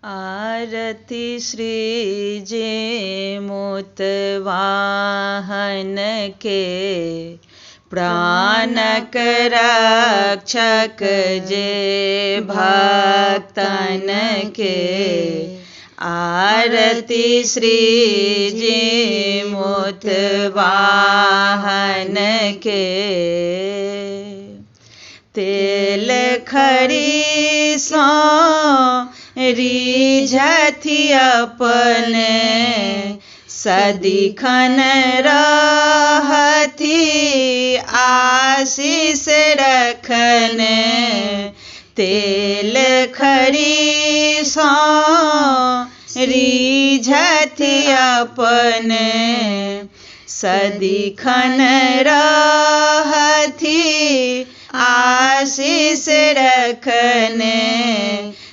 आरती श्री जे मोतवाहन के, प्राणक रक्षक जे भक्तन के। आरती श्री जे मोतवाहन के, तेल खरी सो रिझथि अपने, सदिखन रहथि आशीष रखने। तेल खरी सो रिझथि अपने, सदिखन रहथि आशीष रखने।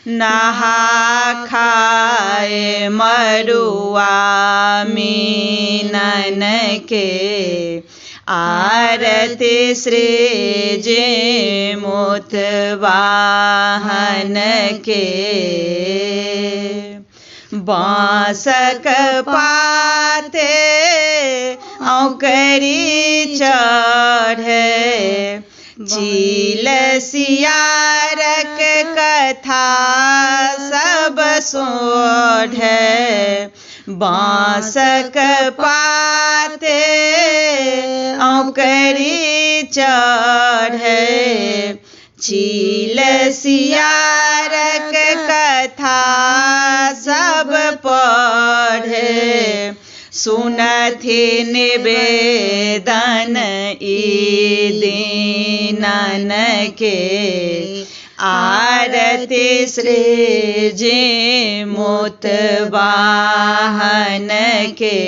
नहा खाए मरुआ मीनन के, आरती श्री जे मोतवाहन के। बांसक पाते औकरी चढ़े, चील सियारक कथा सब सोढ़े। बांसक पाते औकरी चढ़े, चील सियारक कथा सब पढ़े। सुनथि निवेदन ई दीनन के, आरती श्री जे मोतवाहन के।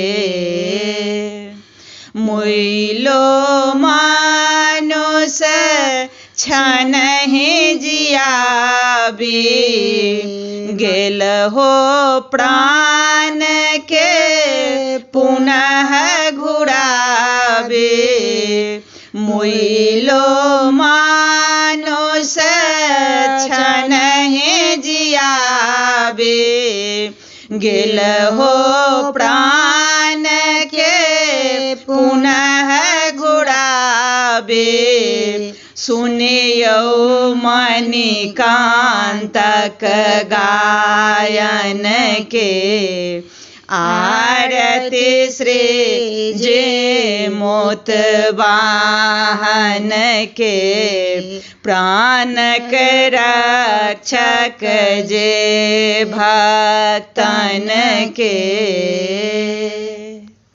मुइलो मानुष छनहि जियाबी, गेल हो प्राण के पुनः घुराबे। मुइलो मानुष छनहि जियाबे, गेल हो प्राण के पुनः घुराबे। सुनियो मणिकान्तक गायन के, आरती श्री जे मोतवाहन के। प्राणक रक्षक जे भक्तन के,